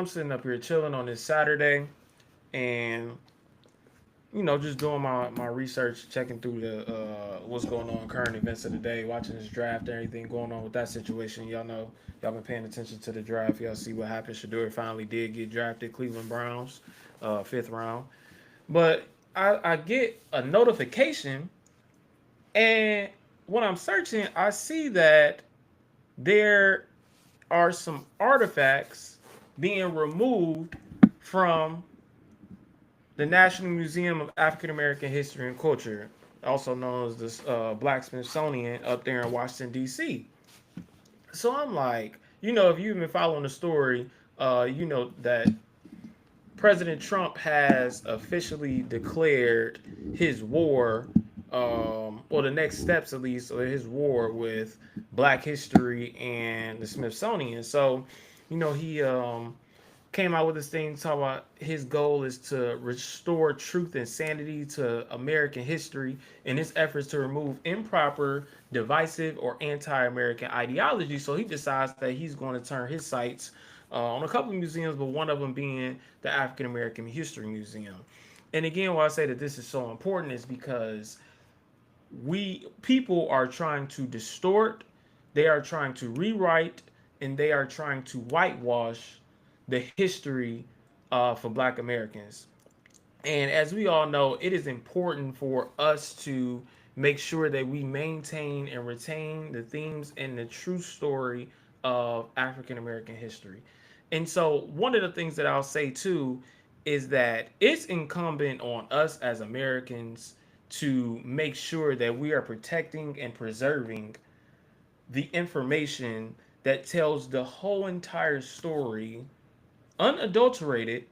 I'm sitting up here chilling on this Saturday, and just doing my research, checking through the what's going on, current events of the day, watching this draft, and everything going on with that situation. Y'all know, y'all been paying attention to the draft. Y'all see what happened. Shador finally did get drafted, Cleveland Browns, fifth round. But I get a notification, and when I'm searching, I see that there are some artifacts being removed from the National Museum of African American History and Culture, also known as the Black Smithsonian, up there in Washington, D.C. So I'm like, if you've been following the story, you know that President Trump has officially declared his war, or the next steps at least, of his war with Black history and the Smithsonian. So, he came out with this thing talking about his goal is to restore truth and sanity to American history in his efforts to remove improper, divisive, or anti-American ideology. So he decides that he's going to turn his sights on a couple of museums, but one of them being the African American History Museum. And again, why I say that this is so important is because we people are trying to distort, they are trying to rewrite, and they are trying to whitewash the history for Black Americans. And as we all know, it is important for us to make sure that we maintain and retain the themes and the true story of African American history. And so, one of the things that I'll say too is that it's incumbent on us as Americans to make sure that we are protecting and preserving the information that tells the whole entire story, unadulterated,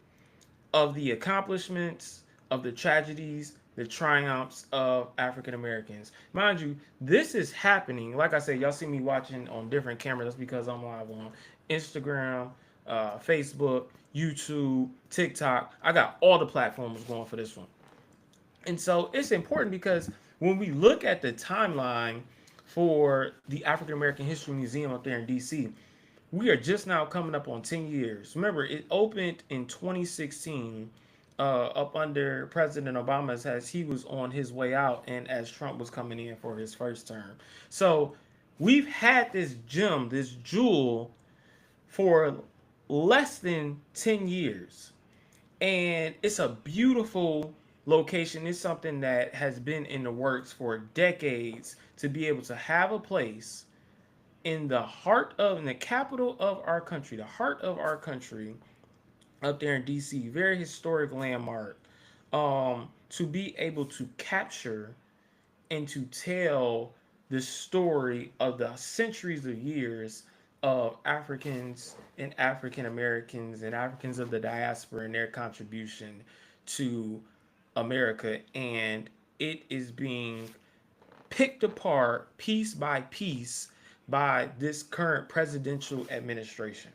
of the accomplishments, of the tragedies, the triumphs of African Americans. Mind you, this is happening. Like I said, y'all see me watching on different cameras. That's because I'm live on Instagram, Facebook, YouTube, TikTok. I got all the platforms going for this one. And so it's important because when we look at the timeline for the African American History Museum up there in DC, we are just now coming up on 10 years. Remember, it opened in 2016 up under President Obama as he was on his way out and as Trump was coming in for his first term. So we've had this gem, this jewel, for less than 10 years. And it's a beautiful location. It's something that has been in the works for decades to be able to have a place in the heart of, in the capital of our country, the heart of our country, up there in DC, very historic landmark, to be able to capture and to tell the story of the centuries of years of Africans and African Americans and Africans of the diaspora and their contribution to America. And it is being picked apart piece by piece by this current presidential administration.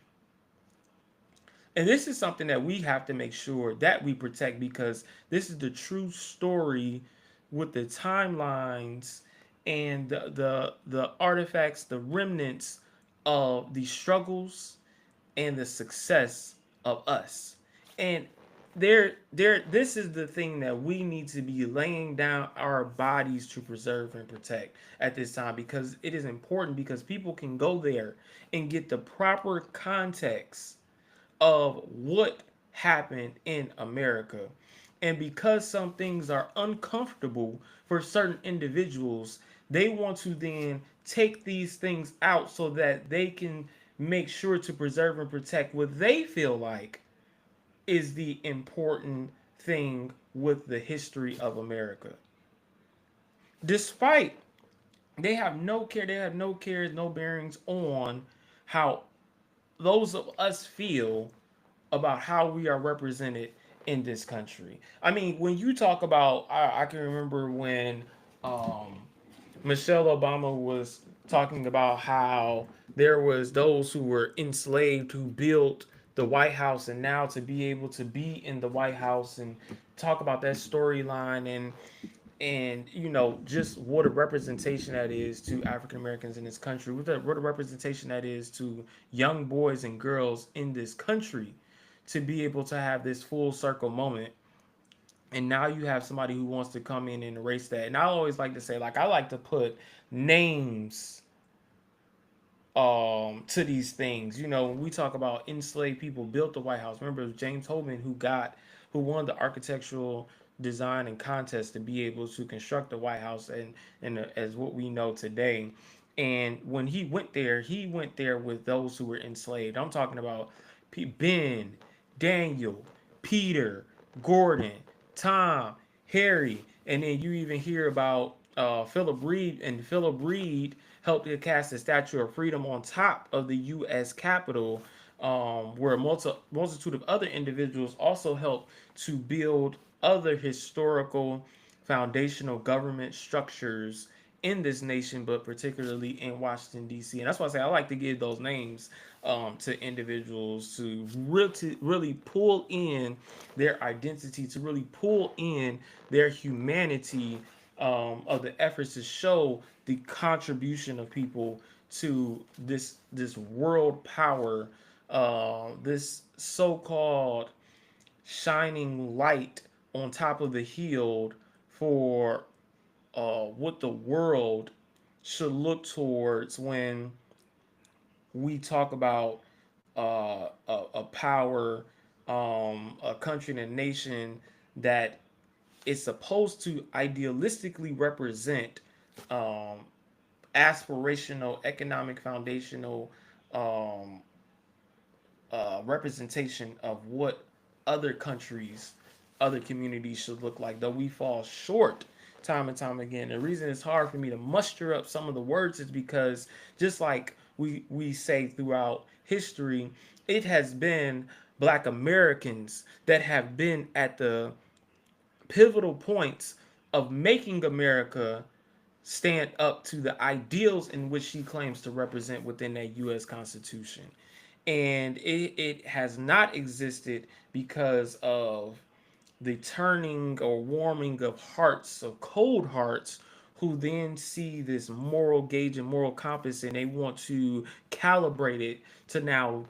And this is something that we have to make sure that we protect because this is the true story with the timelines and the artifacts, the remnants of the struggles and the success of us. And this is the thing that we need to be laying down our bodies to preserve and protect at this time because it is important because people can go there and get the proper context of what happened in America. And because some things are uncomfortable for certain individuals, they want to then take these things out so that they can make sure to preserve and protect what they feel like is the important thing with the history of America. Despite they have no cares, no bearings on how those of us feel about how we are represented in this country. I mean, when you talk about, I can remember when um, Michelle Obama was talking about how there was those who were enslaved who built the White House, and now to be able to be in the White House and talk about that storyline and just what a representation that is to African Americans in this country, what a representation that is to young boys and girls in this country. to be able to have this full circle moment. And now you have somebody who wants to come in and erase that. And I always like to say, like, I like to put names to these things. You know, when we talk about enslaved people built the White House, remember it was James Holman who won the architectural design and contest to be able to construct the White House and as what we know today. And when he went there with those who were enslaved. I'm talking about Ben, Daniel, Peter, Gordon, Tom, Harry, and then you even hear about Philip Reed, and Philip Reed helped to cast the Statue of Freedom on top of the U.S. Capitol, where a multitude of other individuals also helped to build other historical foundational government structures in this nation, but particularly in Washington, D.C. And that's why I say I like to give those names to individuals to really pull in their identity, to really pull in their humanity, of the efforts to show the contribution of people to this world power, this so-called shining light on top of the hill for what the world should look towards when we talk about a power, a country and a nation that is supposed to idealistically represent um, aspirational, economic, foundational um, representation of what other countries, other communities should look like, though we fall short time and time again. The reason it's hard for me to muster up some of the words is because just like we say throughout history, it has been Black Americans that have been at the pivotal points of making America stand up to the ideals in which she claims to represent within that U.S. Constitution. And it has not existed because of the turning or warming of hearts, of cold hearts, who then see this moral gauge and moral compass and they want to calibrate it to now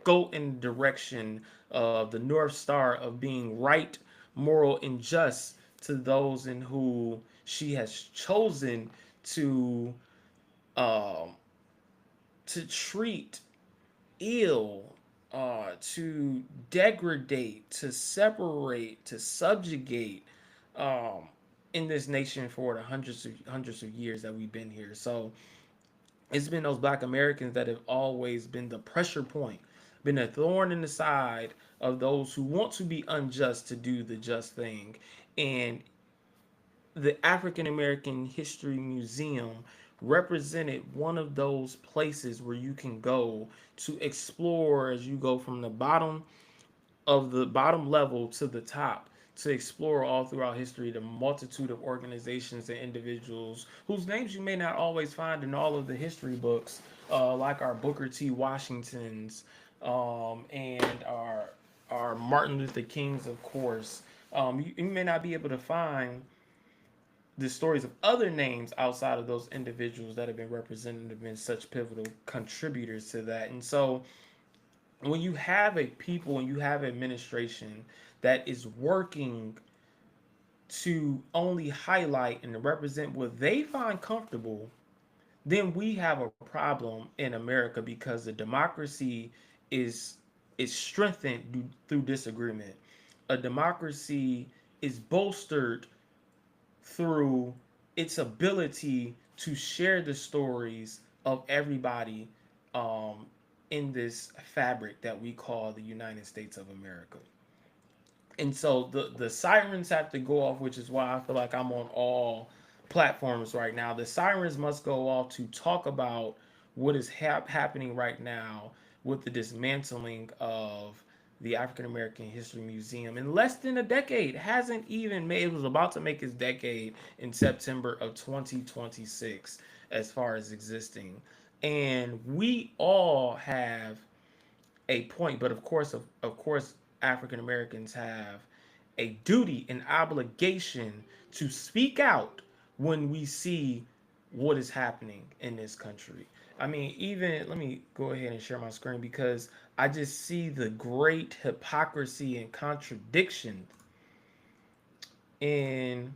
go in the direction of the North Star of being right, moral, and just to those in who she has chosen to um, to treat ill, to degrade, to separate, to subjugate, um, in this nation for the hundreds of years that we've been here. So it's been those Black Americans that have always been the pressure point, been a thorn in the side of those who want to be unjust to do the just thing. And the African American History Museum represented one of those places where you can go to explore as you go from the bottom level to the top, to explore all throughout history the multitude of organizations and individuals whose names you may not always find in all of the history books, like our Booker T. Washingtons, and our Martin Luther Kings, of course. You may not be able to find the stories of other names outside of those individuals that have been represented, have been such pivotal contributors to that. And so when you have a people and you have administration that is working to only highlight and represent what they find comfortable, then we have a problem in America because the democracy is is strengthened through disagreement. A democracy is bolstered through its ability to share the stories of everybody, um, in this fabric that we call the United States of America. And so the sirens have to go off, which is why I feel like I'm on all platforms right now. The sirens must go off to talk about what is happening right now with the dismantling of the African American History Museum in less than a decade. Hasn't even made, it was about to make its decade in September of 2026 as far as existing. And we all have a point, but of course, African Americans have a duty, an obligation to speak out when we see what is happening in this country. I mean, even let me go ahead and share my screen because I just see the great hypocrisy and contradiction in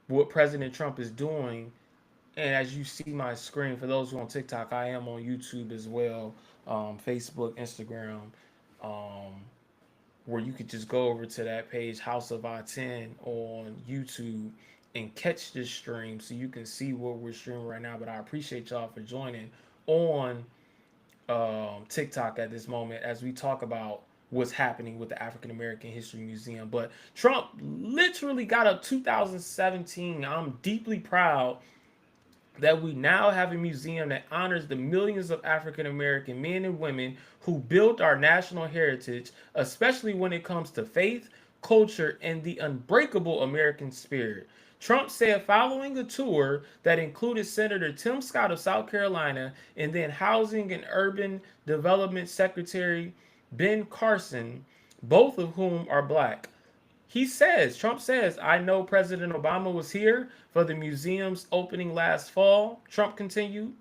what President Trump is doing. And as you see my screen, for those who are on TikTok, I am on YouTube as well, Facebook, Instagram, um, where you could just go over to that page, House of Aten on YouTube, and catch this stream so you can see what we're streaming right now. But I appreciate y'all for joining on TikTok at this moment as we talk about what's happening with the African American History Museum. But Trump literally got up 2017. I'm deeply proud that we now have a museum that honors the millions of African American men and women who built our national heritage, especially when it comes to faith, culture, and the unbreakable American spirit. Trump said following a tour that included Senator Tim Scott of South Carolina and then Housing and Urban Development Secretary Ben Carson, both of whom are black. Trump says, I know President Obama was here for the museum's opening last fall. Trump continued,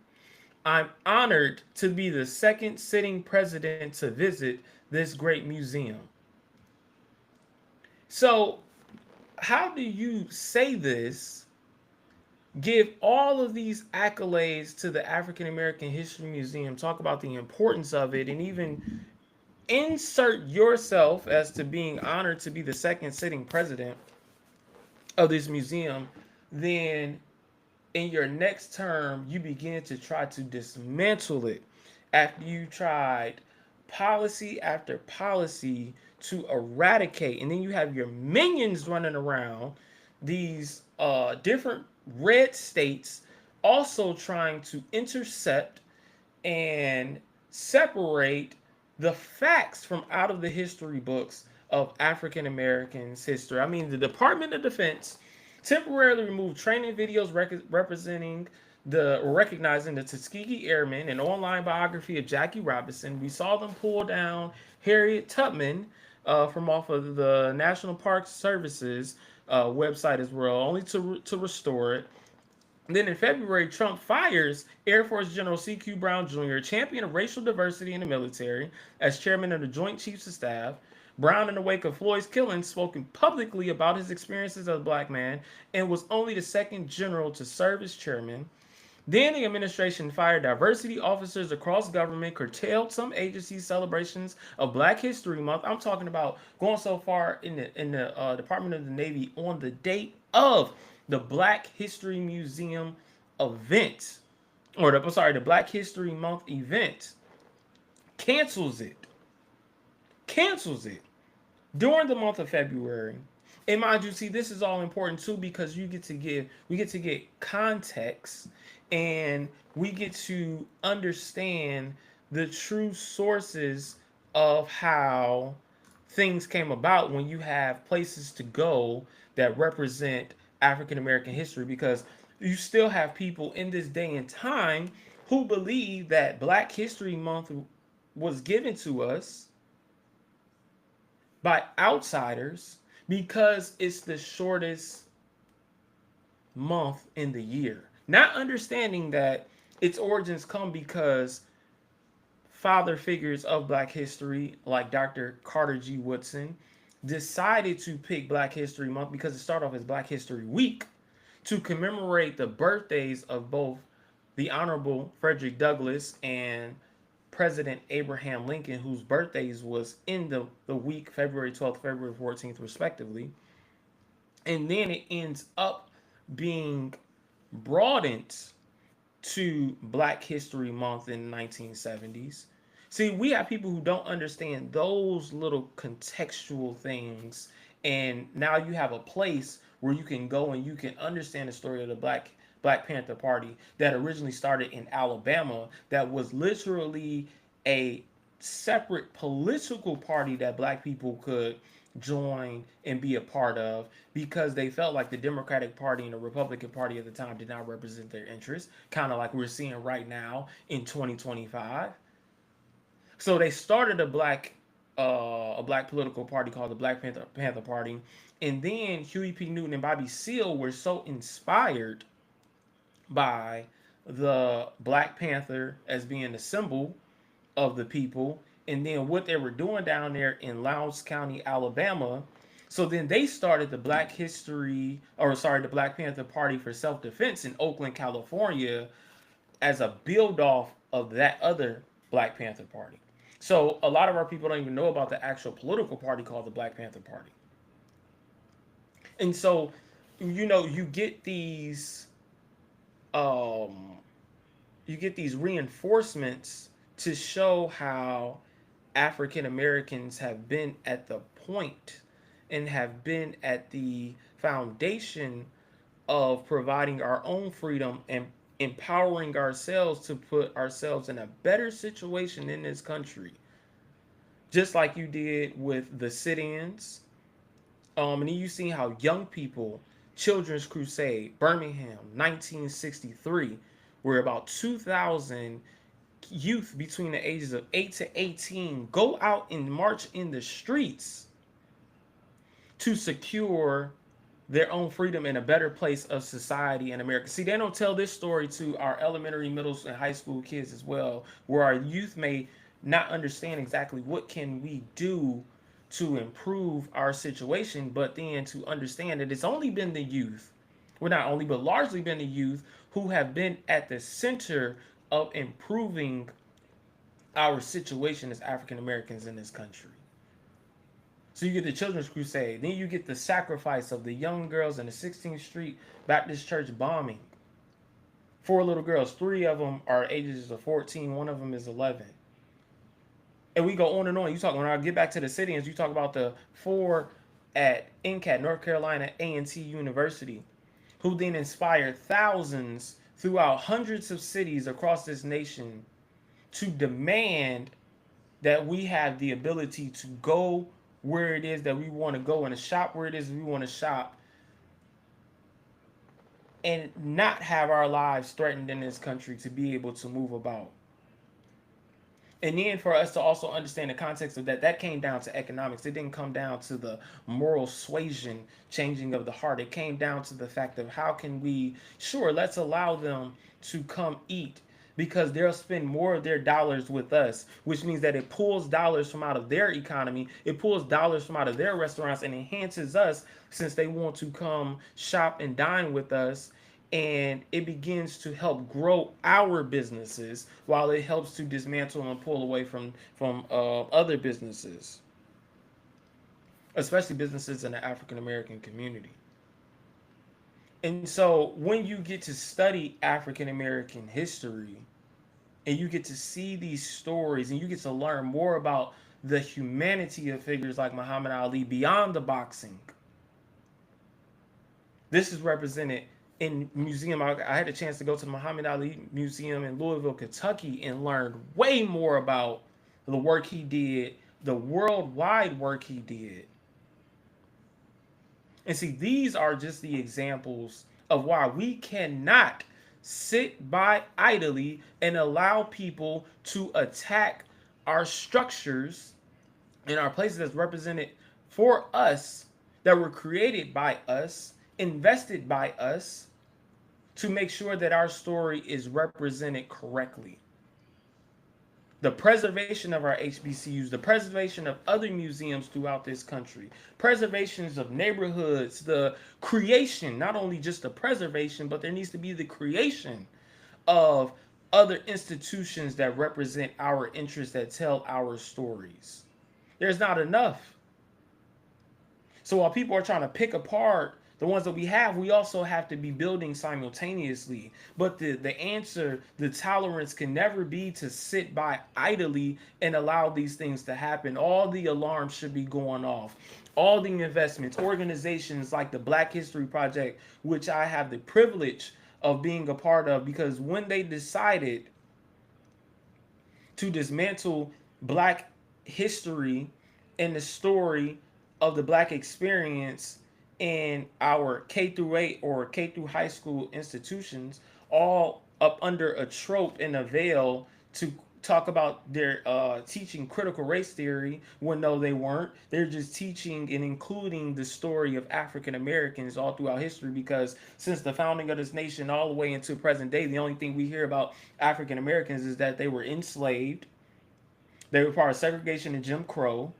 I'm honored to be the second sitting president to visit this great museum. So, how do you say this? Give all of these accolades to the African American History Museum, talk about the importance of it, and even insert yourself as to being honored to be the second sitting president of this museum, then in your next term, you begin to try to dismantle it after you tried policy after policy to eradicate. And then you have your minions running around these different red states also trying to intercept and separate the facts from out of the history books of African Americans' history. I mean, the Department of Defense temporarily removed training videos representing the recognizing the Tuskegee Airmen, an online biography of Jackie Robinson. We saw them pull down Harriet Tubman from off of the National Park Services website as well, only to restore it. And then in February, Trump fires Air Force General C.Q. Brown Jr., champion of racial diversity in the military, as chairman of the Joint Chiefs of Staff. Brown, in the wake of Floyd's killing, spoken publicly about his experiences as a black man and was only the second general to serve as chairman. Then the administration fired diversity officers across government, curtailed some agencies' celebrations of Black History Month. I'm talking about going so far in the Department of the Navy on the date of the Black History Museum event, or the Black History Month event, cancels it, cancels it during the month of February. And mind you, see, this is all important too because we get to get context and we get to understand the true sources of how things came about when you have places to go that represent African American history, because you still have people in this day and time who believe that Black History Month was given to us by outsiders because it's the shortest month in the year. Not understanding that its origins come because father figures of Black history, like Dr. Carter G. Woodson, decided to pick Black History Month because it started off as Black History Week to commemorate the birthdays of both the Honorable Frederick Douglass and President Abraham Lincoln, whose birthdays was in the week, February 12th, February 14th, respectively. And then it ends up being broadened to Black History Month in the 1970s. See, we have people who don't understand those little contextual things, and now you have a place where you can go and you can understand the story of the Black Panther Party that originally started in Alabama, that was literally a separate political party that black people could join and be a part of because they felt like the Democratic Party and the Republican Party at the time did not represent their interests, kind of like we're seeing right now in 2025. So they started a black political party called the Black Panther Party, and then Huey P. Newton and Bobby Seale were so inspired by the Black Panther as being the symbol of the people, and then what they were doing down there in Lowndes County, Alabama. So then they started the the Black Panther Party for Self-Defense in Oakland, California, as a build off of that other Black Panther Party. So a lot of our people don't even know about the actual political party called the Black Panther Party. And so, you get um, these reinforcements to show how African Americans have been at the point and have been at the foundation of providing our own freedom and empowering ourselves to put ourselves in a better situation in this country. Just like you did with the sit-ins. And then you see how young people, Children's Crusade, Birmingham, 1963, where about 2,000 youth between the ages of 8 to 18 go out and march in the streets to secure their own freedom in a better place of society in America. See, they don't tell this story to our elementary, middle, and high school kids as well, where our youth may not understand exactly what can we do to improve our situation, but then to understand that it's only been the youth, well, not only, but largely been the youth who have been at the center of improving our situation as African Americans in this country. So you get the Children's Crusade. Then you get the sacrifice of the young girls in the 16th Street Baptist Church bombing. 4 little girls. 3 of them are ages of 14. One of them is 11. And we go on and on. You talk, when I get back to the sit-ins, you talk about the 4 at NCAT, North Carolina A&T University, who then inspired thousands throughout hundreds of cities across this nation to demand that we have the ability to go where it is that we want to go and to shop where it is we want to shop and not have our lives threatened in this country to be able to move about. And then for us to also understand the context of that, that came down to economics. It didn't come down to the moral suasion changing of the heart. It came down to the fact of how can we, sure, let's allow them to come eat because they'll spend more of their dollars with us, which means that it pulls dollars from out of their economy. It pulls dollars from out of their restaurants and enhances us since they want to come shop and dine with us, and it begins to help grow our businesses while it helps to dismantle and pull away from other businesses, especially businesses in the African American community. And so when you get to study African American history and you get to see these stories and you get to learn more about the humanity of figures like Muhammad Ali beyond the boxing, this is represented in museum. I had a chance to go to the Muhammad Ali Museum in Louisville, Kentucky, and learned way more about the work he did, the worldwide work he did. And see, these are just the examples of why we cannot sit by idly and allow people to attack our structures and our places that's represented for us, that were created by us, invested by us, to make sure that our story is represented correctly. The preservation of our HBCUs, the preservation of other museums throughout this country, preservations of neighborhoods, the creation, not only just the preservation, but there needs to be the creation of other institutions that represent our interests, that tell our stories. There's not enough. So while people are trying to pick apart the ones that we have, we also have to be building simultaneously. But the answer, the tolerance can never be to sit by idly and allow these things to happen. All the alarms should be going off. All the investments, organizations like the Black History Project, which I have the privilege of being a part of, because when they decided to dismantle Black history and the story of the Black experience in our K through 8 or K through high school institutions, all up under a trope and a veil talk about their teaching critical race theory when no, they weren't. They're just teaching and including the story of African Americans all throughout history, because since the founding of this nation all the way into present day, the only thing we hear about African Americans is that they were enslaved, they were part of segregation and Jim Crow.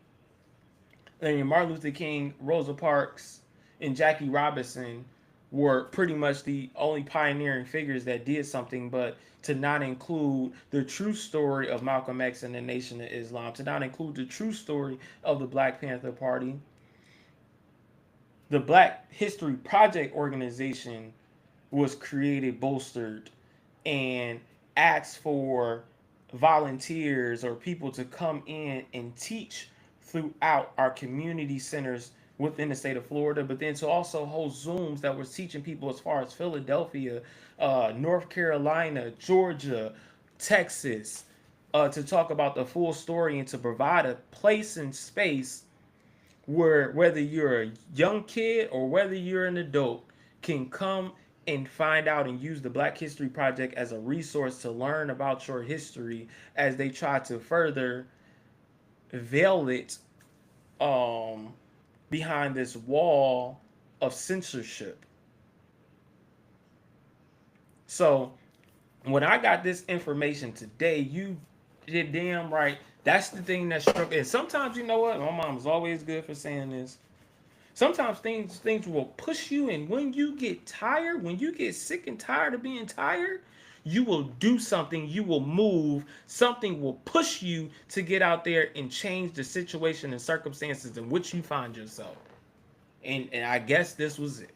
And Martin Luther King, Rosa Parks, and Jackie Robinson were pretty much the only pioneering figures that did something, but to not include the true story of Malcolm X and the Nation of Islam, to not include the true story of the Black Panther Party. The Black History Project organization was created, bolstered, and asked for volunteers or people to come in and teach throughout our community centers within the state of Florida, but then to also host Zooms that was teaching people as far as Philadelphia, North Carolina, Georgia, Texas, to talk about the full story and to provide a place and space where whether you're a young kid or whether you're an adult can come and find out and use the Black History Project as a resource to learn about your history as they try to further veil it um, behind this wall of censorship. So when I got this information today, you did damn right. That's the thing that struck. And sometimes, you know what? My mom's always good for saying this. Sometimes things will push you, and when you get tired, when you get sick and tired of being tired, you will do something, you will move, something will push you to get out there and change the situation and circumstances in which you find yourself. And I guess this was it.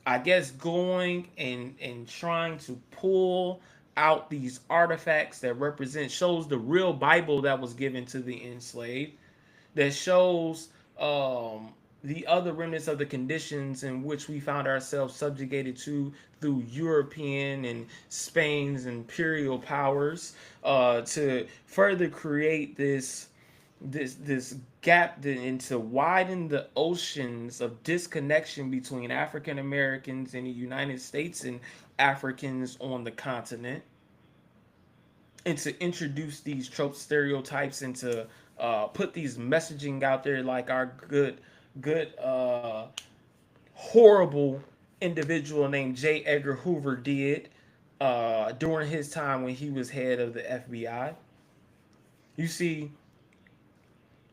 I guess going and trying to pull out these artifacts that represent, shows the real Bible that was given to the enslaved, that shows the other remnants of the conditions in which we found ourselves subjugated to through European and Spain's imperial powers, to further create this gap and to widen the oceans of disconnection between African Americans in the United States and Africans on the continent, and to introduce these tropes, stereotypes, and to put these messaging out there like our good, horrible individual named J. Edgar Hoover did during his time when he was head of the FBI. You see,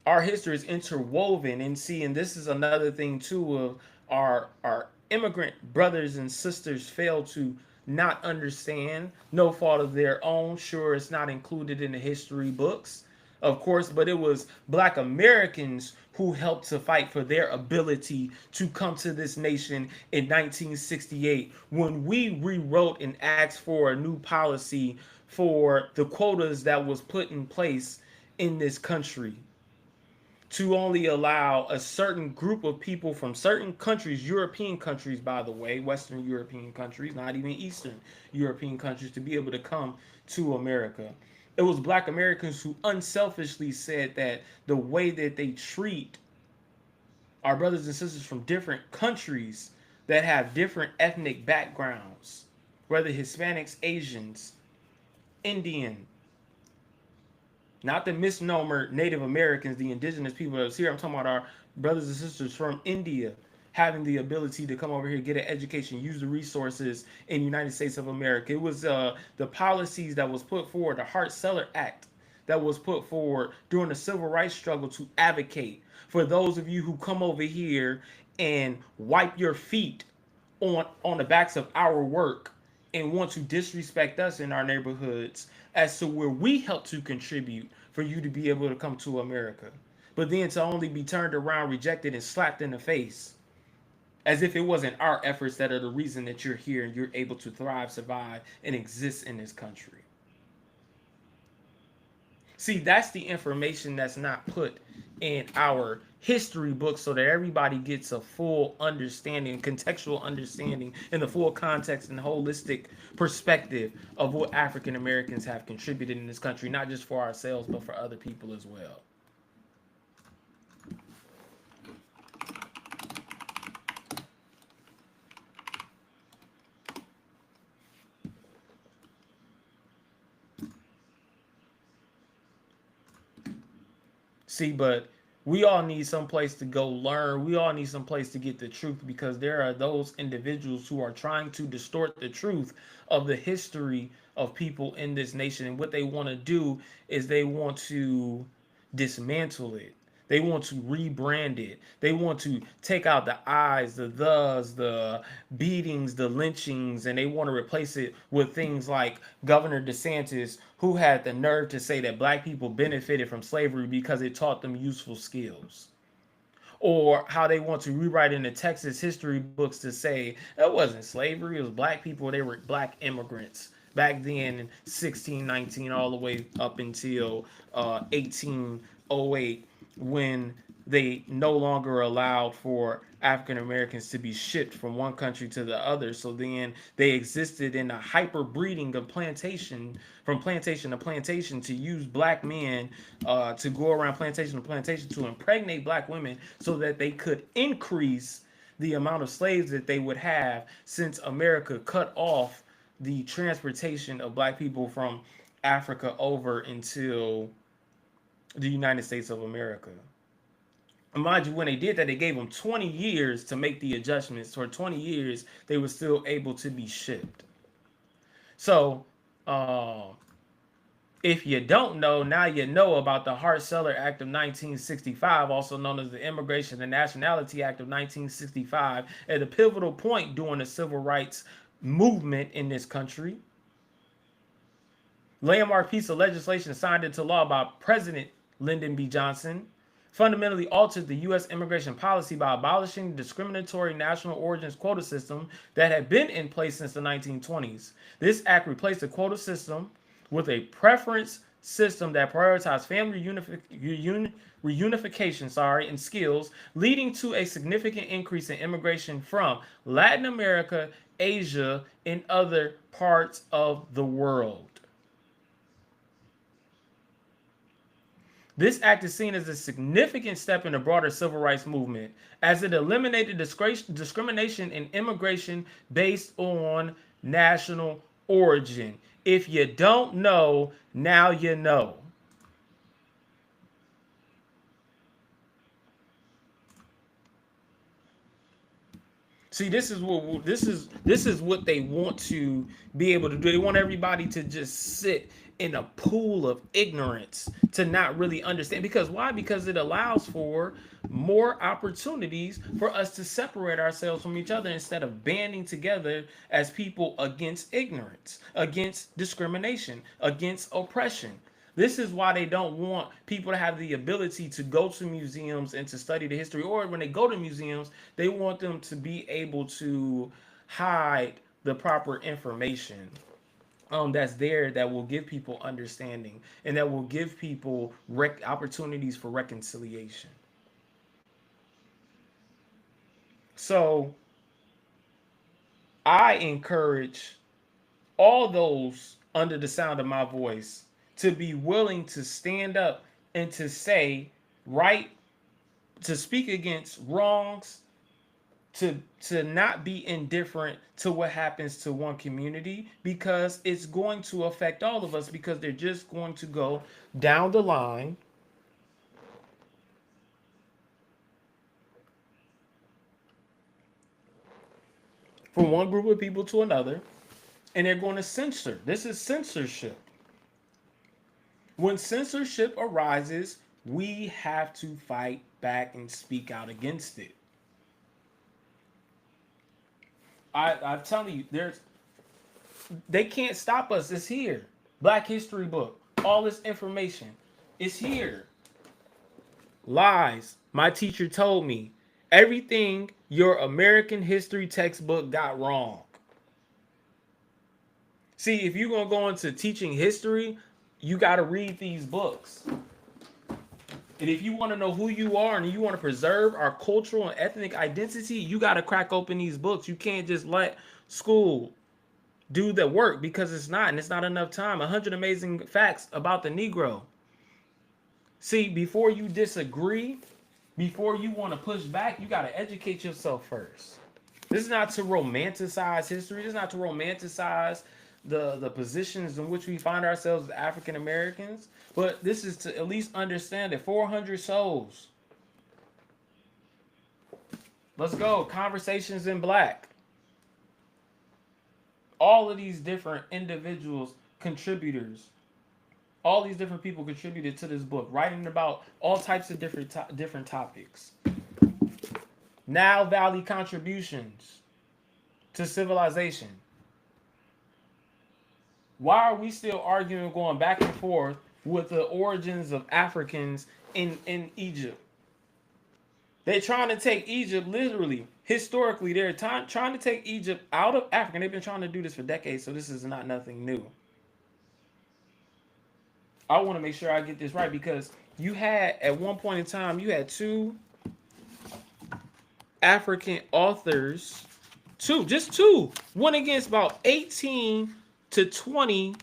our history is interwoven, and see, and this is another thing too of our immigrant brothers and sisters fail to not understand, no fault of their own. Sure, it's not included in the history books, of course, but it was Black Americans who helped to fight for their ability to come to this nation in 1968 when we rewrote and asked for a new policy for the quotas that was put in place in this country, to only allow a certain group of people from certain countries, European countries, by the way, Western European countries, not even Eastern European countries, to be able to come to America. It was Black Americans who unselfishly said that the way that they treat our brothers and sisters from different countries that have different ethnic backgrounds, whether Hispanics, Asians, Indian, not the misnomer Native Americans, the indigenous people that was here. I'm talking about our brothers and sisters from India having the ability to come over here, get an education, use the resources in the United States of America. It was the policies that was put forward, the Hart-Celler Act that was put forward during the civil rights struggle to advocate for those of you who come over here and wipe your feet on the backs of our work and want to disrespect us in our neighborhoods as to where we help to contribute for you to be able to come to America. But then to only be turned around, rejected, and slapped in the face as if it wasn't our efforts that are the reason that you're here and you're able to thrive, survive, and exist in this country. See, that's the information that's not put in our history books so that everybody gets a full understanding, contextual understanding, and the full context and holistic perspective of what African Americans have contributed in this country, not just for ourselves, but for other people as well. See, but we all need some place to go learn. We all need some place to get the truth, because there are those individuals who are trying to distort the truth of the history of people in this nation. And what they want to do is they want to dismantle it. They want to rebrand it. They want to take out the I's, the thes, the beatings, the lynchings, and they want to replace it with things like Governor DeSantis, who had the nerve to say that black people benefited from slavery because it taught them useful skills. Or how they want to rewrite in the Texas history books to say that wasn't slavery, it was black people, they were black immigrants back then in 1619 all the way up until 1808, when they no longer allowed for African Americans to be shipped from one country to the other. So then they existed in a hyper breeding of plantation, from plantation to plantation, to use black men to go around plantation to plantation to impregnate black women so that they could increase the amount of slaves that they would have, since America cut off the transportation of black people from Africa over until the United States of America. And mind you, when they did that, they gave them 20 years to make the adjustments. For 20 years, they were still able to be shipped. So, if you don't know, now you know about the Hart-Celler Act of 1965, also known as the Immigration and Nationality Act of 1965, at a pivotal point during the civil rights movement in this country. Landmark piece of legislation signed into law by President Lyndon B. Johnson fundamentally altered the U.S. immigration policy by abolishing the discriminatory national origins quota system that had been in place since the 1920s. This act replaced the quota system with a preference system that prioritized family reunification and skills, leading to a significant increase in immigration from Latin America, Asia, and other parts of the world. This act is seen as a significant step in the broader civil rights movement, as it eliminated discrimination in immigration based on national origin. If you don't know, now you know. See, this is what they want to be able to do. They want everybody to just sit in a pool of ignorance, to not really understand. Because why? Because it allows for more opportunities for us to separate ourselves from each other, instead of banding together as people against ignorance, against discrimination, against oppression. This is why they don't want people to have the ability to go to museums and to study the history, or when they go to museums, they want them to be able to hide the proper information that's there, that will give people understanding and that will give people opportunities for reconciliation. So I encourage all those under the sound of my voice to be willing to stand up and to say right, to speak against wrongs, to not be indifferent to what happens to one community, because it's going to affect all of us, because they're just going to go down the line from one group of people to another, and they're going to censor. This is censorship. When censorship arises, we have to fight back and speak out against it. I'm telling you, they can't stop us. It's here. Black History book, all this information, it's here. Lies. My teacher told me everything your American history textbook got wrong. See, if you're going to go into teaching history, you got to read these books. And if you want to know who you are and you want to preserve our cultural and ethnic identity, you got to crack open these books. You can't just let school do the work, because it's not, and it's not enough time. 100 amazing facts about the Negro. See, before you disagree, before you want to push back, you got to educate yourself first. This is not to romanticize history. This is not to romanticize the positions in which we find ourselves as African Americans, but this is to at least understand that 400 souls. Let's go. Conversations in Black. All of these different individuals, contributors, all these different people contributed to this book, writing about all types of different topics. Nile Valley contributions to civilization. Why are we still arguing, going back and forth with the origins of Africans in Egypt? They're trying to take Egypt literally, historically. They're trying to take Egypt out of Africa. And they've been trying to do this for decades, so this is not nothing new. I want to make sure I get this right, because you had, at one point in time, you had two African authors, just two, went against about 18 to 20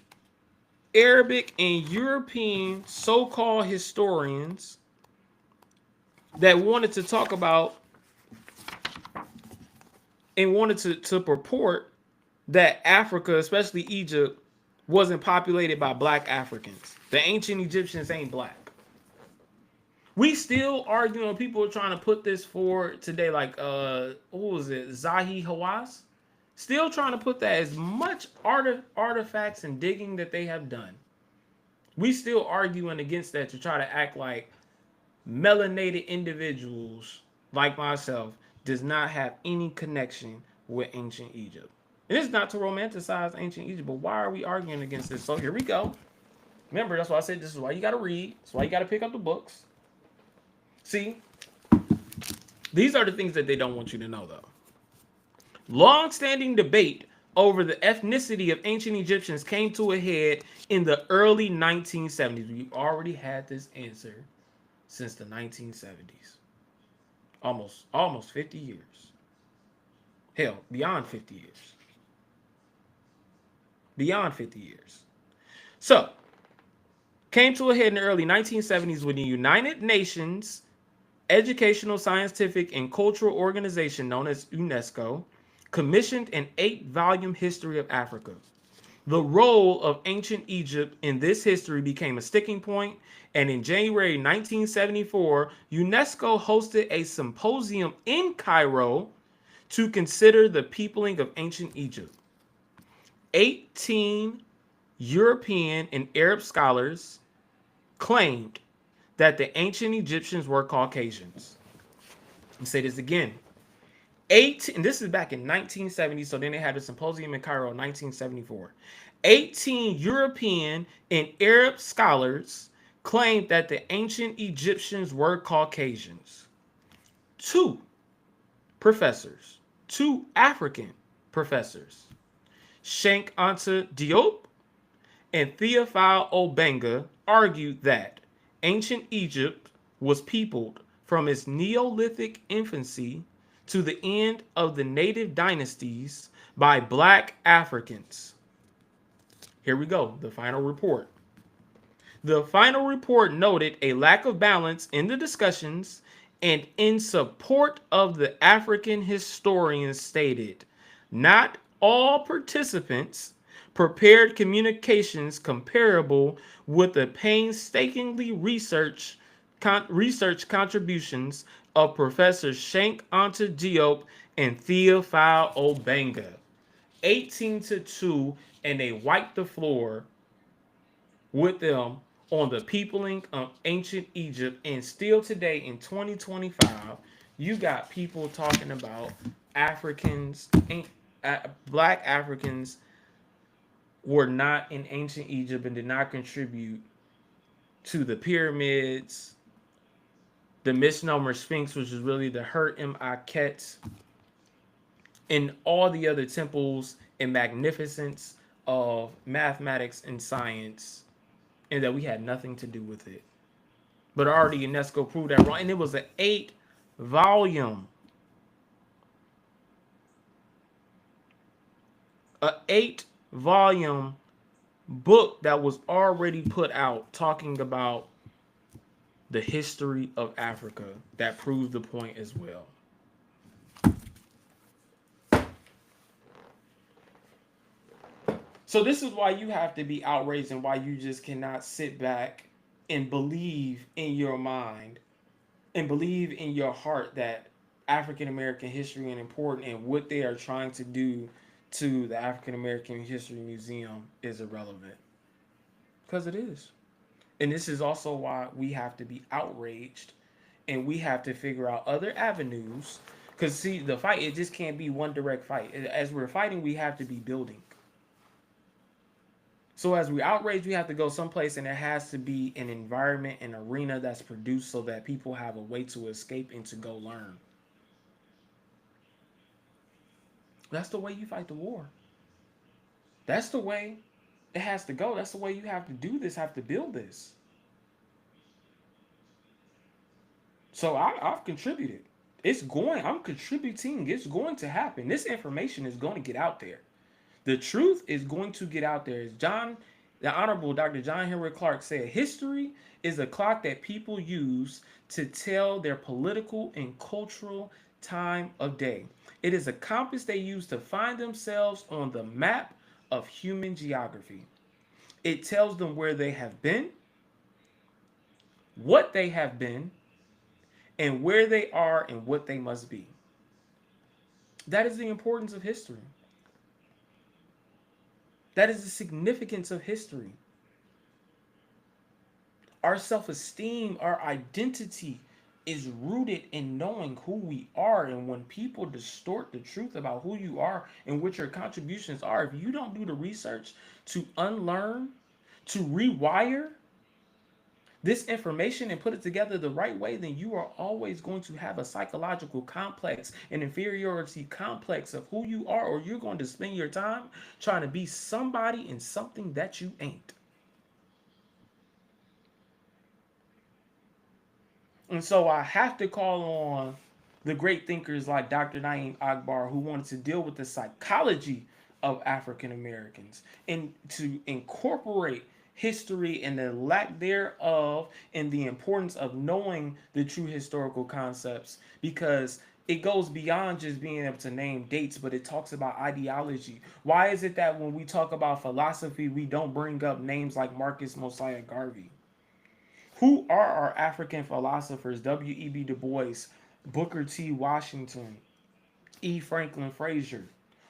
Arabic and European so-called historians that wanted to talk about and wanted to purport that Africa, especially Egypt, wasn't populated by Black Africans. The ancient Egyptians ain't Black. We still arguing. People are trying to put this forward today, like who was it, Zahi Hawass? Still trying to put that, as much artifacts and digging that they have done. We still arguing against that, to try to act like melanated individuals like myself does not have any connection with ancient Egypt. And it's not to romanticize ancient Egypt, but why are we arguing against this? So here we go. Remember, that's why I said this is why you got to read. That's why you got to pick up the books. See, these are the things that they don't want you to know, though. Long-standing debate over the ethnicity of ancient Egyptians came to a head in the early 1970s. We already had this answer since the 1970s. Almost 50 years. Hell, beyond 50 years. Beyond 50 years. So, came to a head in the early 1970s when the United Nations Educational, Scientific, and Cultural Organization, known as UNESCO, commissioned an 8-volume history of Africa. The role of ancient Egypt in this history became a sticking point, and in January 1974, UNESCO hosted a symposium in Cairo to consider the peopling of ancient Egypt. 18 European and Arab scholars claimed that the ancient Egyptians were Caucasians. Let me say this again. And this is back in 1970, so then they had a symposium in Cairo in 1974. 18 European and Arab scholars claimed that the ancient Egyptians were Caucasians. Two African professors, Sheikh Anta Diop and Theophile Obenga, argued that ancient Egypt was peopled from its Neolithic infancy to the end of the native dynasties by Black Africans. Here we go, the final report. The final report noted a lack of balance in the discussions, and in support of the African historians stated, not all participants prepared communications comparable with the painstakingly research contributions of Professor Sheikh Anta Diop and Theophile Obenga. 18-2, and they wiped the floor with them on the peopling of ancient Egypt. And still today in 2025, you got people talking about Africans, Black Africans were not in ancient Egypt and did not contribute to the pyramids, the misnomer Sphinx, which is really the Hurt-em-Akhet, and all the other temples and magnificence of mathematics and science, and that we had nothing to do with it. But already UNESCO proved that wrong, and it was an 8-volume. An 8-volume book that was already put out talking about the history of Africa that proved the point as well. So this is why you have to be outraged and why you just cannot sit back and believe in your mind and believe in your heart that African American history is important and what they are trying to do to the African American History Museum is irrelevant. Because it is. And this is also why we have to be outraged and we have to figure out other avenues. Because, see, the fight, it just can't be one direct fight. As we're fighting, we have to be building. So as we outrage, we have to go someplace, and there has to be an environment, an arena that's produced so that people have a way to escape and to go learn. That's the way you fight the war. That's the way it has to go. That's the way you have to do this, have to build this. So I've contributed. It's going, I'm contributing. It's going to happen. This information is going to get out there. The truth is going to get out there. As the Honorable Dr. John Henry Clark said, history is a clock that people use to tell their political and cultural time of day. It is a compass they use to find themselves on the map of human geography. It tells them where they have been, what they have been, and where they are and what they must be. That is the importance of history. That is the significance of history. Our self esteem, our identity is rooted in knowing who we are. And when people distort the truth about who you are and what your contributions are, if you don't do the research to unlearn, to rewire this information and put it together the right way, then you are always going to have a psychological complex, an inferiority complex of who you are, or you're going to spend your time trying to be somebody in something that you ain't. And so I have to call on the great thinkers like Dr. Naeem Akbar, who wanted to deal with the psychology of African Americans and to incorporate history and the lack thereof and the importance of knowing the true historical concepts, because it goes beyond just being able to name dates, but it talks about ideology. Why is it that when we talk about philosophy, we don't bring up names like Marcus Mosiah Garvey? Who are our African philosophers? W.E.B. Du Bois, Booker T. Washington, E. Franklin Frazier.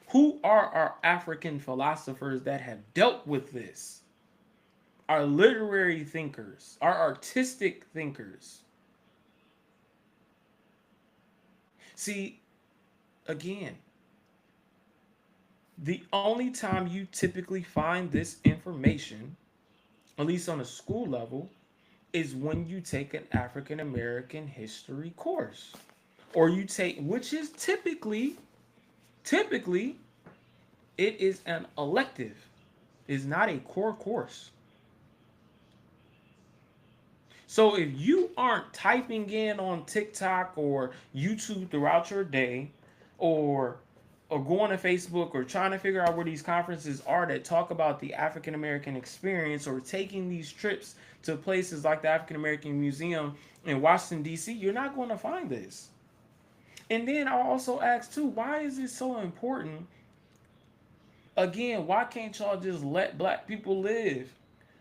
Who are our African philosophers that have dealt with this? Our literary thinkers, our artistic thinkers. See, again, the only time you typically find this information, at least on a school level, is when you take an African American history course. Or you take, which is typically, it is an elective. It's not a core course. So if you aren't typing in on TikTok or YouTube throughout your day, or going to Facebook or trying to figure out where these conferences are that talk about the African American experience, or taking these trips to places like the African American Museum in Washington D.C., you're not going to find this. And then I'll also ask too, why is it so important? Again, why can't y'all just let black people live?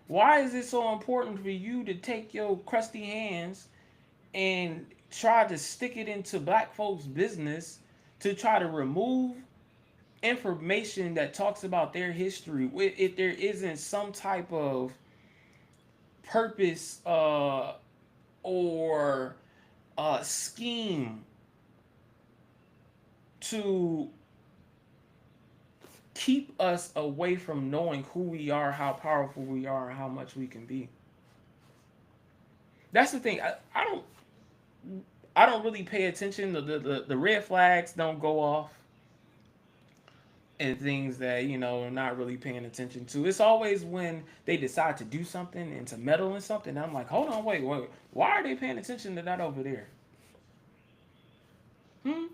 Why is it so important for you to take your crusty hands and try to stick it into black folks' business to try to remove information that talks about their history, if there isn't some type of purpose or scheme to keep us away from knowing who we are, how powerful we are, and how much we can be? That's the thing. I don't really pay attention. The red flags don't go off, and things that I'm not really paying attention to. It's always when they decide to do something and to meddle in something. I'm like, hold on, wait. Why are they paying attention to that over there? Hmm.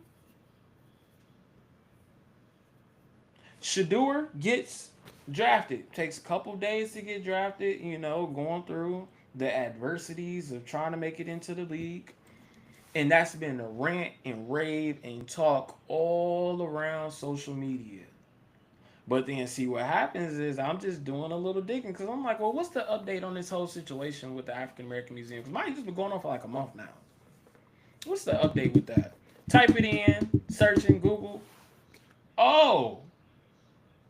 Shador gets drafted. Takes a couple days to get drafted. Going through the adversities of trying to make it into the league. And that's been a rant and rave and talk all around social media. But then see what happens is I'm just doing a little digging because I'm like, well, what's the update on this whole situation with the African American Museum? Because mine just been going on for like a month now. What's the update with that? Type it in, search in Google. Oh,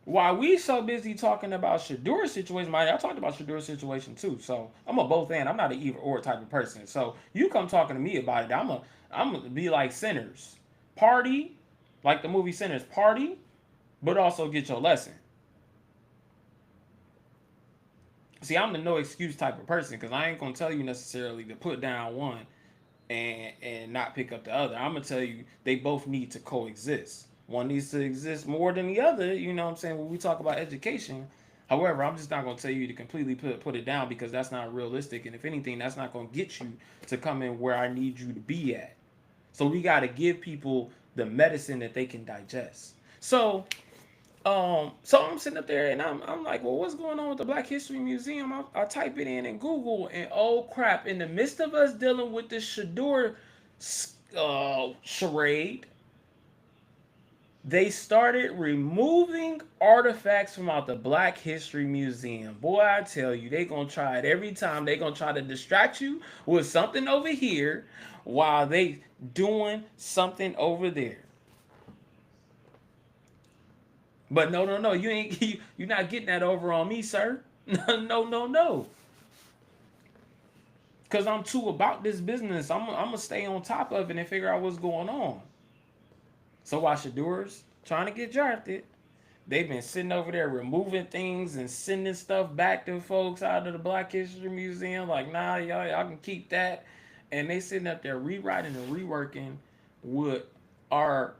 while we so busy talking about Shadur's situation, I talked about Shadur's situation too. So I'm a both and. I'm not an either or type of person. So you come talking to me about it, I'm gonna be like Sinners, party, like the movie Sinners, party, but also get your lesson. See, I'm the no excuse type of person because I ain't gonna tell you necessarily to put down one and not pick up the other. I'm gonna tell you they both need to coexist. One needs to exist more than the other. You know what I'm saying? When we talk about education, however, I'm just not gonna tell you to completely put it down because that's not realistic. And if anything, that's not gonna get you to come in where I need you to be at. So we got to give people the medicine that they can digest. So I'm sitting up there and I'm like, well, what's going on with the Black History Museum? I type it in Google, and oh crap! In the midst of us dealing with this Shadur charade, they started removing artifacts from out the Black History Museum. Boy, I tell you, they gonna try it every time. They gonna try to distract you with something over here while they doing something over there. But no, no, no, you ain't you're not getting that over on me, sir. No, no, no, no. Cause I'm too about this business. I'm gonna stay on top of it and figure out what's going on. So while Shadur's trying to get drafted, they've been sitting over there removing things and sending stuff back to folks out of the Black History Museum. Like, nah, y'all can keep that. And they sitting up there rewriting and reworking what our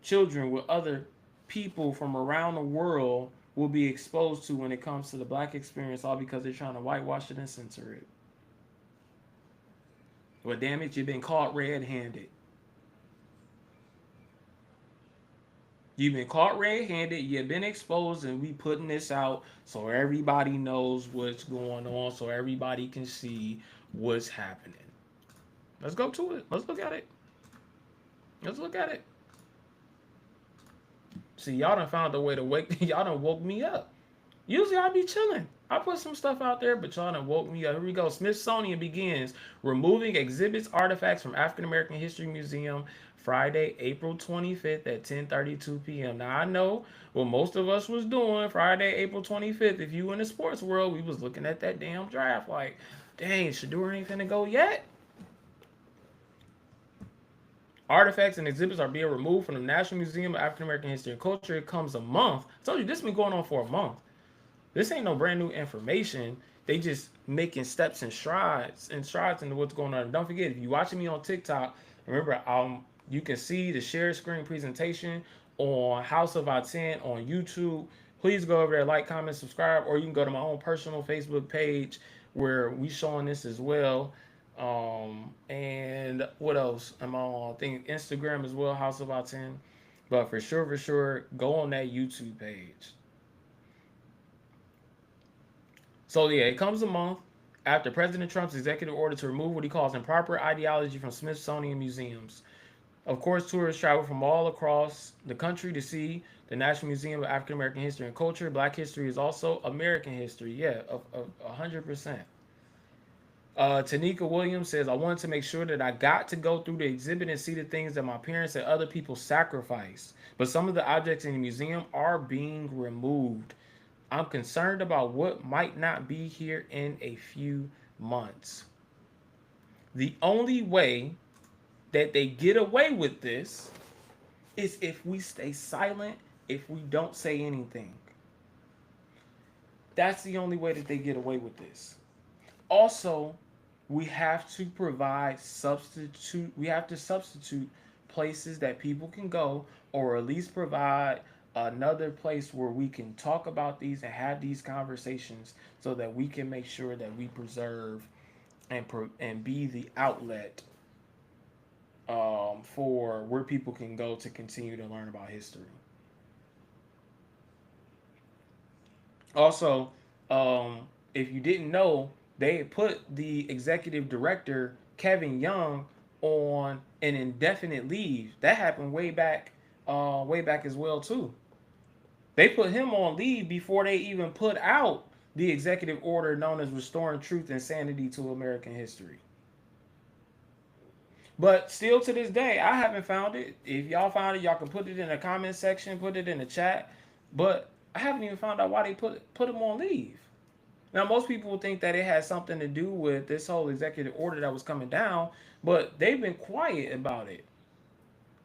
children, with other people from around the world will be exposed to when it comes to the Black experience, all because they're trying to whitewash it and censor it. Well, damn it, you've been caught red-handed. You've been caught red-handed. You've been exposed, and we putting this out so everybody knows what's going on, so everybody can see what's happening. Let's go to it. Let's look at it. Let's look at it. See, y'all done found a way to wake. Y'all done woke me up. Usually I be chilling. I put some stuff out there, but y'all done woke me up. Here we go. Smithsonian begins removing exhibits, artifacts from African American History Museum Friday, April 25th at 10:32 p.m. Now I know what most of us was doing Friday, April 25th. If you in the sports world, we was looking at that damn draft like, dang, Shadur ain't finna go yet. Artifacts and exhibits are being removed from the National Museum of African American History and Culture. It comes a month. I told you this been going on for a month. This ain't no brand new information. They just making steps and strides into what's going on. And don't forget, if you're watching me on TikTok, remember you can see the share screen presentation on House of Aten on YouTube. Please go over there, like, comment, subscribe, or you can go to my own personal Facebook page where we showing this as well. And what else? I'm on, I think, Instagram as well, House of Aten. But for sure, go on that YouTube page. So yeah, it comes a month after President Trump's executive order to remove what he calls improper ideology from Smithsonian museums. Of course, tourists travel from all across the country to see the National Museum of African American History and Culture. Black history is also American history. Yeah, 100%. Tanika Williams says, I wanted to make sure that I got to go through the exhibit and see the things that my parents and other people sacrificed. But some of the objects in the museum are being removed. I'm concerned about what might not be here in a few months. The only way that they get away with this is if we stay silent, if we don't say anything. That's the only way that they get away with this. Also, we have to substitute places that people can go, or at least provide another place where we can talk about these and have these conversations so that we can make sure that we preserve and be the outlet for where people can go to continue to learn about history. Also, if you didn't know, they put the executive director Kevin Young on an indefinite leave. That happened way back as well too. They put him on leave before they even put out the executive order known as Restoring Truth and Sanity to American History. But still to this day, I haven't found it. If y'all found it, y'all can put it in the comment section, put it in the chat. But I haven't even found out why they put him on leave. Now, most people think that it has something to do with this whole executive order that was coming down, but they've been quiet about it.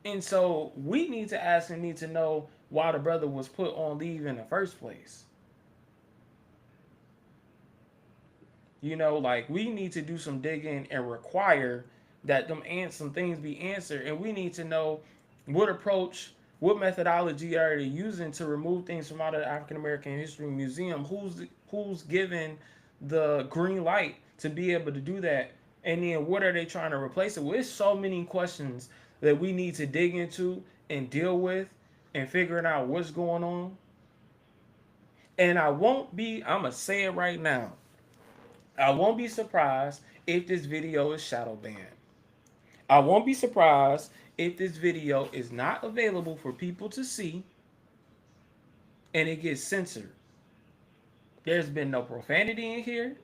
And so we need to ask and need to know why the brother was put on leave in the first place. You know, like we need to do some digging and require that some things be answered, and we need to know what approach, what methodology are they using to remove things from out of the African American History Museum? Who's given the green light to be able to do that? And then what are they trying to replace it with? There's so many questions that we need to dig into and deal with and figuring out what's going on. And I'm gonna say it right now. I won't be surprised if this video is shadow banned. I won't be surprised if this video is not available for people to see and it gets censored. There's been no profanity in here.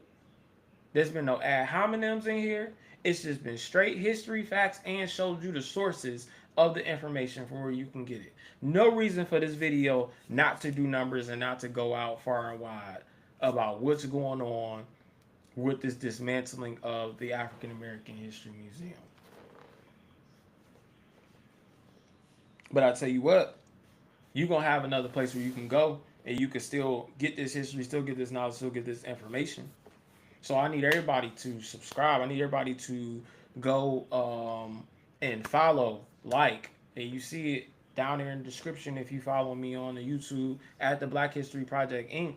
There's been no ad hominems in here. It's just been straight history, facts, and showed you the sources of the information from where you can get it. No reason for this video not to do numbers and not to go out far and wide about what's going on with this dismantling of the African American History Museum. But I tell you what, you're going to have another place where you can go and you can still get this history, still get this knowledge, still get this information. So I need everybody to subscribe. I need everybody to go and follow, like, and you see it down there in the description if you follow me on the YouTube at the Black History Project Inc.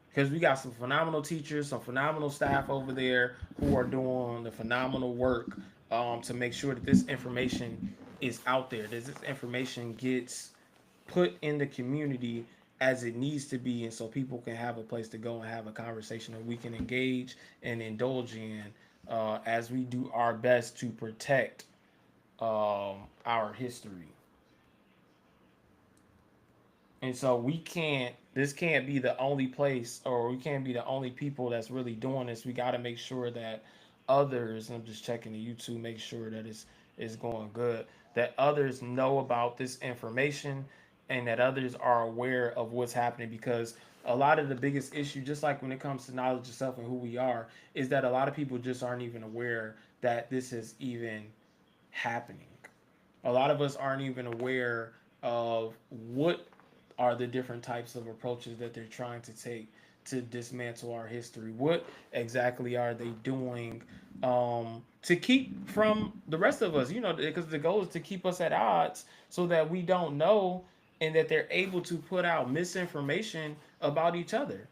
Because we got some phenomenal teachers, some phenomenal staff over there who are doing the phenomenal work to make sure that this information is out there, that this information gets put in the community as it needs to be, and so people can have a place to go and have a conversation that we can engage and indulge in as we do our best to protect our history. And so this can't be the only place, or we can't be the only people that's really doing this. We got to make sure that others, I'm just checking the YouTube, make sure that it's going good, that others know about this information and that others are aware of what's happening, because a lot of the biggest issue, just like when it comes to knowledge of self and who we are, is that a lot of people just aren't even aware that this is even happening. A lot of us aren't even aware of what are the different types of approaches that they're trying to take to dismantle our history. What exactly are they doing to keep from the rest of us? You know, because the goal is to keep us at odds so that we don't know, and that they're able to put out misinformation about each other.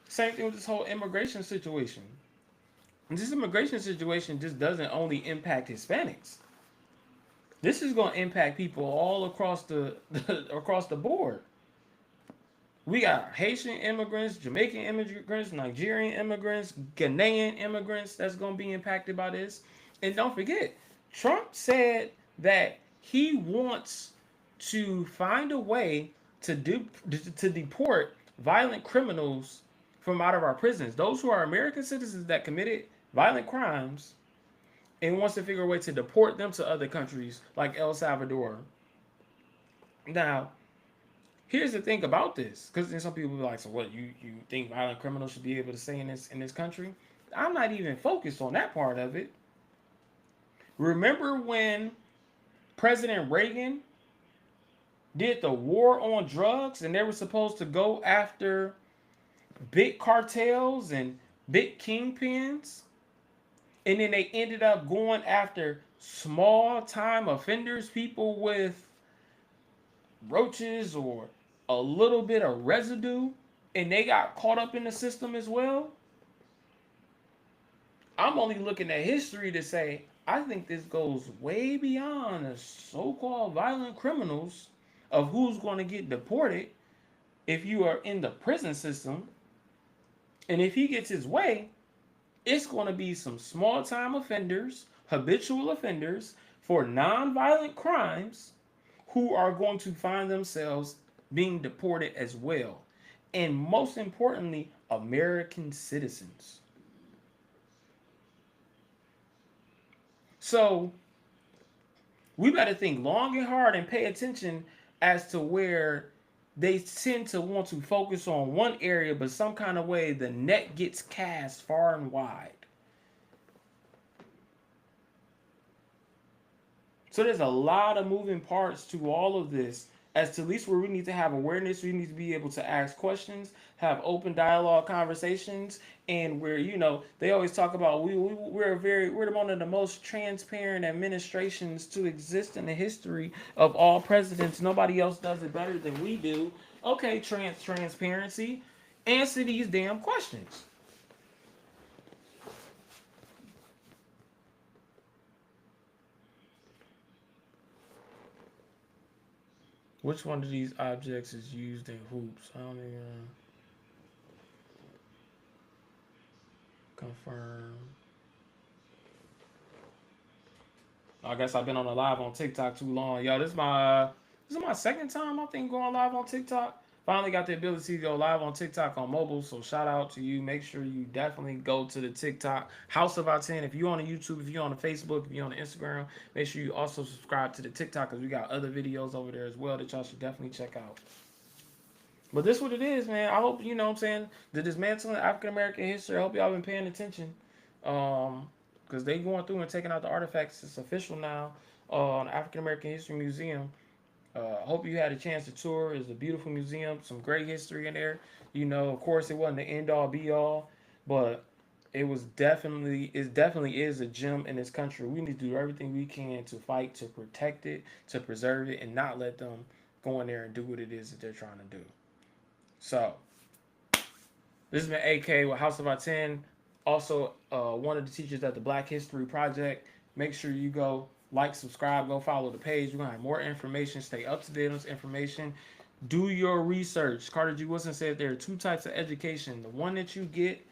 Same thing with this whole immigration situation. And this immigration situation just doesn't only impact Hispanics. This is going to impact people all across across the board. We got Haitian immigrants, Jamaican immigrants, Nigerian immigrants, Ghanaian immigrants that's going to be impacted by this. And don't forget, Trump said that he wants to find a way to deport violent criminals from out of our prisons. Those who are American citizens that committed violent crimes, and wants to figure a way to deport them to other countries like El Salvador. Now, here's the thing about this, because then some people be like, so what, you think violent criminals should be able to stay in this country? I'm not even focused on that part of it. Remember when President Reagan did the war on drugs and they were supposed to go after big cartels and big kingpins? And then they ended up going after small time offenders, people with roaches or a little bit of residue, and they got caught up in the system as well. I'm only looking at history to say, I think this goes way beyond the so-called violent criminals of who's going to get deported if you are in the prison system. And if he gets his way, it's going to be some small-time offenders, habitual offenders for non-violent crimes who are going to find themselves being deported as well. And most importantly, American citizens. So we better think long and hard and pay attention as to where they tend to want to focus on one area, but some kind of way the net gets cast far and wide. So there's a lot of moving parts to all of this. As to at least where we need to have awareness, we need to be able to ask questions, have open dialogue conversations, and where they always talk about we're one of the most transparent administrations to exist in the history of all presidents. Nobody else does it better than we do. Okay, transparency. Answer these damn questions. Which one of these objects is used in hoops? I don't even confirm. I guess I've been on a live on TikTok too long. Yo, this is my second time I think going live on TikTok. Finally got the ability to go live on TikTok on mobile. So shout out to you. Make sure you definitely go to the TikTok House of Aten. If you're on the YouTube, if you're on the Facebook, if you're on the Instagram, make sure you also subscribe to the TikTok because we got other videos over there as well that y'all should definitely check out. But this what it is, man. I hope, what I'm saying, the dismantling African American history. I hope y'all been paying attention. Because they going through and taking out the artifacts. It's official now on African American History Museum. I hope you had a chance to tour. It's a beautiful museum, some great history in there. Of course, it wasn't the end all be all, but it definitely is a gem in this country. We need to do everything we can to fight to protect it, to preserve it, and not let them go in there and do what it is that they're trying to do. So, this has been AK with House of Aten. Also, one of the teachers at the Black History Project. Make sure you go like, subscribe, go follow the page. We're going to have more information. Stay up to date on this information. Do your research. Carter G. Woodson said there are two types of education. The one that you get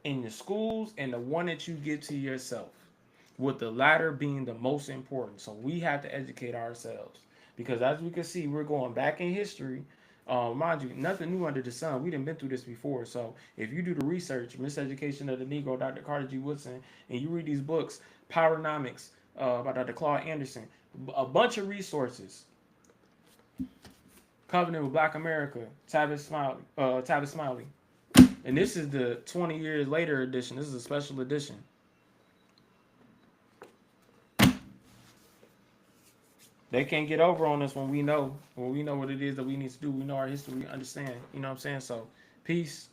in the schools and the one that you get to yourself. With the latter being the most important. So we have to educate ourselves. Because as we can see, we're going back in history. Mind you, nothing new under the sun. We done been through this before. So if you do the research, Miseducation of the Negro, Dr. Carter G. Woodson, and you read these books, Powernomics by Dr. Claude Anderson, a bunch of resources. Covenant with Black America, Tavis Smiley. And this is the 20 years later edition. This is a special edition. They can't get over on us when we know what it is that we need to do. We know our history, we understand. You know what I'm saying? So, peace.